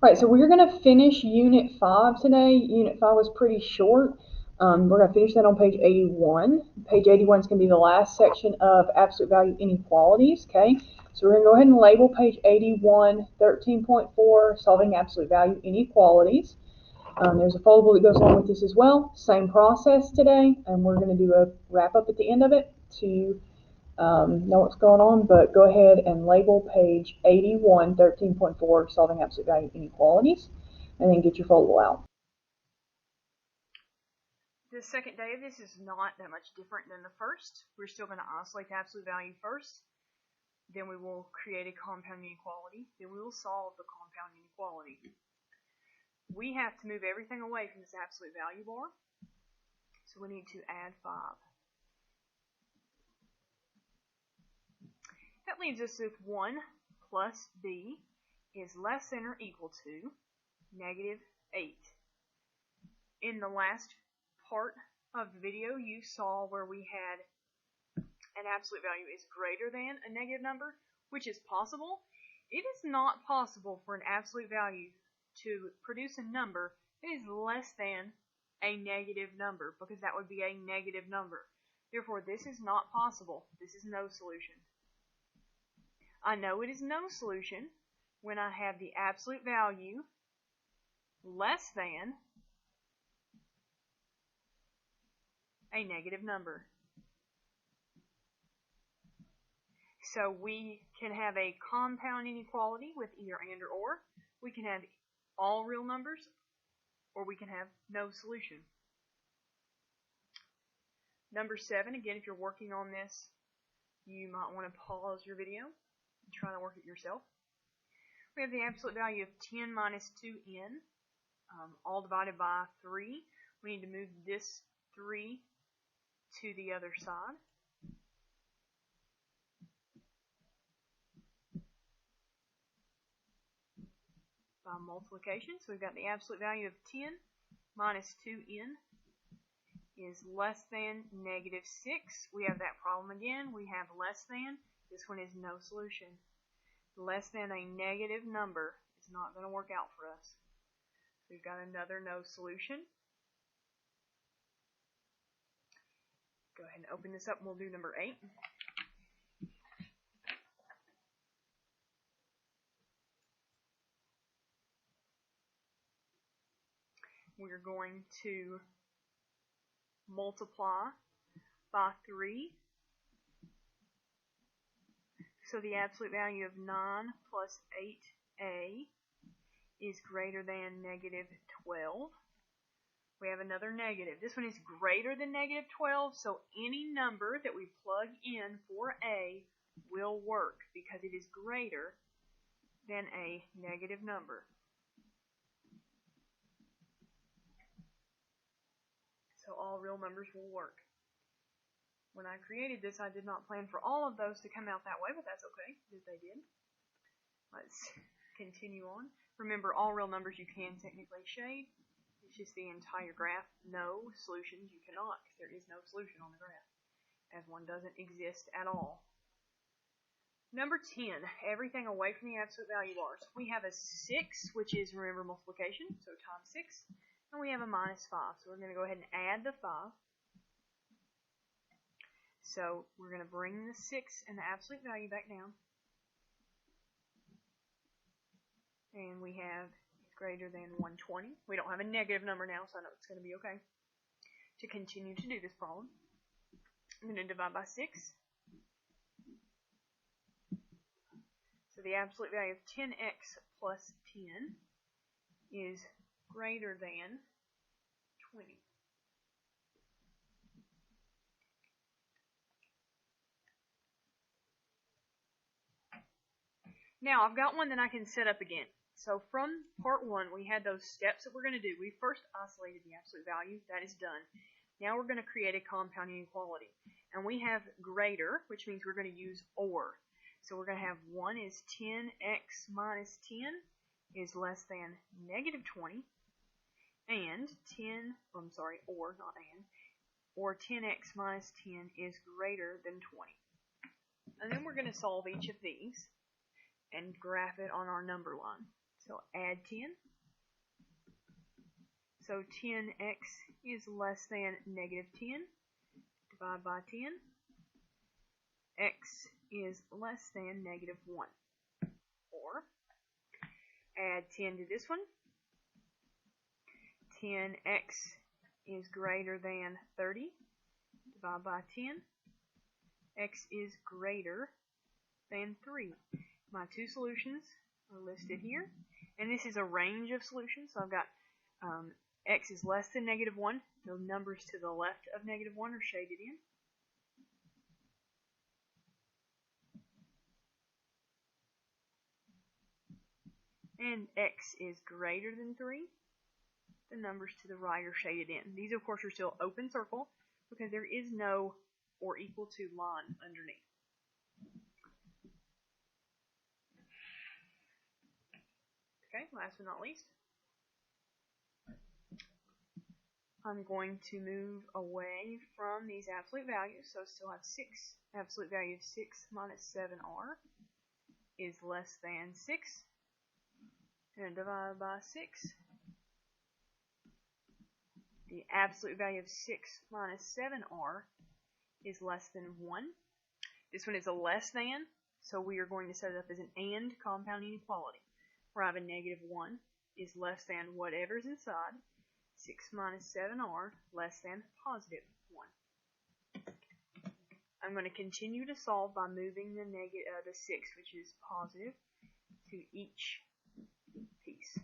Right, so we're going to finish Unit 5 today. Unit 5 was pretty short. We're going to finish that on page 81. Page 81 is going to be the last section of absolute value inequalities, okay? So we're going to go ahead and label page 81, 13.4, solving absolute value inequalities. There's a foldable that goes along with this as well. Same process today, and we're going to do a wrap up at the end of it to know what's going on, but go ahead and label page 81, 13.4, solving absolute value inequalities, and then get your foldable out. The second day of this is not that much different than the first. We're still going to isolate the absolute value first. Then we will create a compound inequality. Then we will solve the compound inequality. We have to move everything away from this absolute value bar. So we need to add 5. That leaves us with 1 plus b is less than or equal to negative 8. In the last part of the video, you saw where we had an absolute value is greater than a negative number, which is possible. It is not possible for an absolute value to produce a number that is less than a negative number, because that would be a negative number. Therefore, this is not possible. This is no solution. I know it is no solution when I have the absolute value less than a negative number. So we can have a compound inequality with either and or. We can have all real numbers, or we can have no solution. Number 7, again, if you're working on this, you might want to pause your video and try to work it yourself. We have the absolute value of 10 minus 2n, all divided by 3. We need to move this 3 to the other side. By multiplication, so we've got the absolute value of 10 minus 2n is less than negative 6. We have that problem again. We have less than. This one is no solution. Less than a negative number is not going to work out for us. We've got another no solution. Go ahead and open this up and we'll do number 8. We're going to multiply by 3. So the absolute value of 9 plus 8a is greater than negative 12. We have another negative. This one is greater than negative 12, so any number that we plug in for a will work because it is greater than a negative number. So all real numbers will work. When I created this, I did not plan for all of those to come out that way, but that's okay that they did. Let's continue on. Remember, all real numbers you can technically shade. It's just the entire graph. No solutions you cannot, because there is no solution on the graph, as one doesn't exist at all. Number 10, everything away from the absolute value bars. We have a 6, which is, remember, multiplication, so times 6. And we have a minus 5, so we're going to go ahead and add the 5. So we're going to bring the 6 and the absolute value back down. And we have greater than 120. We don't have a negative number now, so I know it's going to be okay. To continue to do this problem, I'm going to divide by 6. So the absolute value of 10x plus 10 is greater than 20. Now I've got one that I can set up again. So from part 1, we had those steps that we're going to do. We first isolated the absolute value. That is done. Now we're going to create a compound inequality. And we have greater, which means we're going to use or. So we're going to have 1 is 10x minus 10 is less than negative 20. And or 10x minus 10 is greater than 20. And then we're going to solve each of these and graph it on our number line. So add 10. So 10x is less than negative 10. Divide by 10. X is less than negative 1. Or add 10 to this one. 10x is greater than 30. Divide by 10. X is greater than 3. My two solutions are listed here. And this is a range of solutions. So I've got x is less than negative 1. The numbers to the left of negative 1 are shaded in. And x is greater than 3. The numbers to the right are shaded in. These, of course, are still open circle because there is no or equal to line underneath. Okay, last but not least, I'm going to move away from these absolute values. So I still have 6. Absolute value of 6 minus 7r is less than 6. And divide by 6. The absolute value of 6 minus 7r is less than 1. This one is a less than, so we are going to set it up as an and compound inequality, where I have a negative 1 is less than whatever's inside, 6 minus 7r less than positive 1. I'm going to continue to solve by moving the 6, which is positive, to each piece.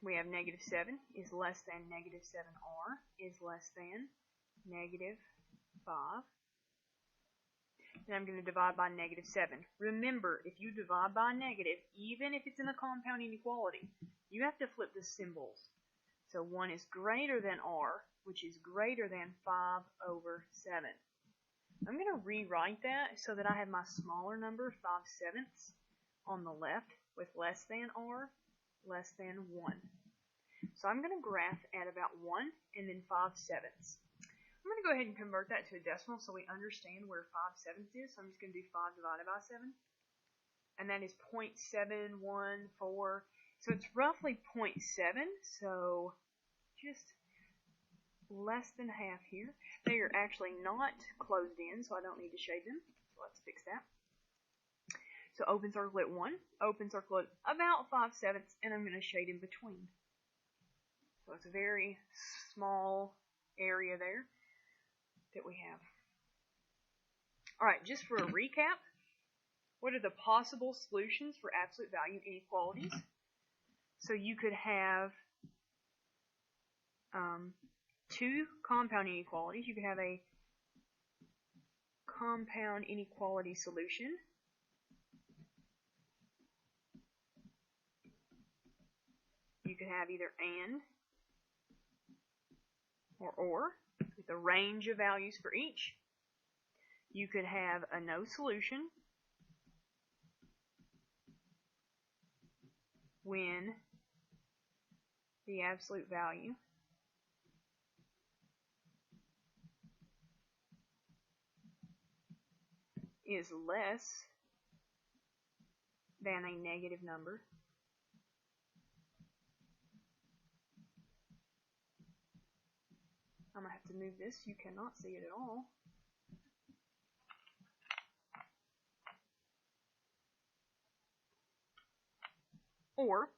We have negative 7 is less than negative 7r is less than negative 5. And I'm going to divide by negative 7. Remember, if you divide by negative, even if it's in a compound inequality, you have to flip the symbols. So 1 is greater than r, which is greater than 5 over 7. I'm going to rewrite that so that I have my smaller number, 5/7, on the left with less than r, less than 1. So I'm going to graph at about 1 and then 5/7. I'm going to go ahead and convert that to a decimal so we understand where 5/7 is. So I'm just going to do 5 divided by 7. And that is 0.714. So it's roughly 0.7. So just less than half here. They are actually not closed in, so I don't need to shade them. So let's fix that. So open circle at 1, open circle at about 5/7, and I'm going to shade in between. So it's a very small area there that we have. Alright, just for a recap, what are the possible solutions for absolute value inequalities? So you could have two compound inequalities. You could have a compound inequality solution. You could have either and or with a range of values for each. You could have a no solution when the absolute value is less than a negative number. I'm going to have to move this. You cannot see it at all. Or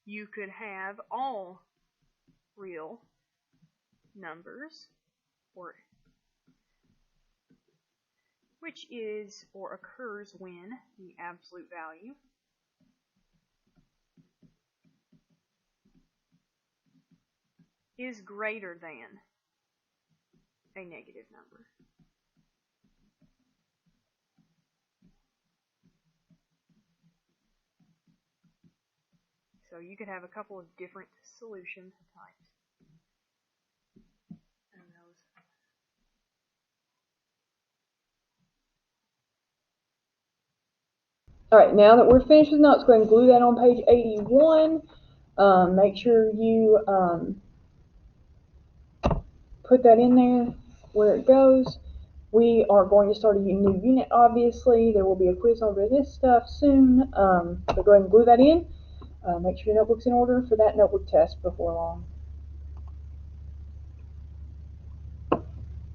you could have all real numbers, or which is or occurs when the absolute value is greater than a negative number. So you could have a couple of different solution types. Alright, now that we're finished with notes, go ahead and glue that on page 81. Make sure you put that in there where it goes. We are going to start a new unit, obviously. There will be a quiz over this stuff soon. But go ahead and glue that in. Make sure your notebook's in order for that notebook test before long.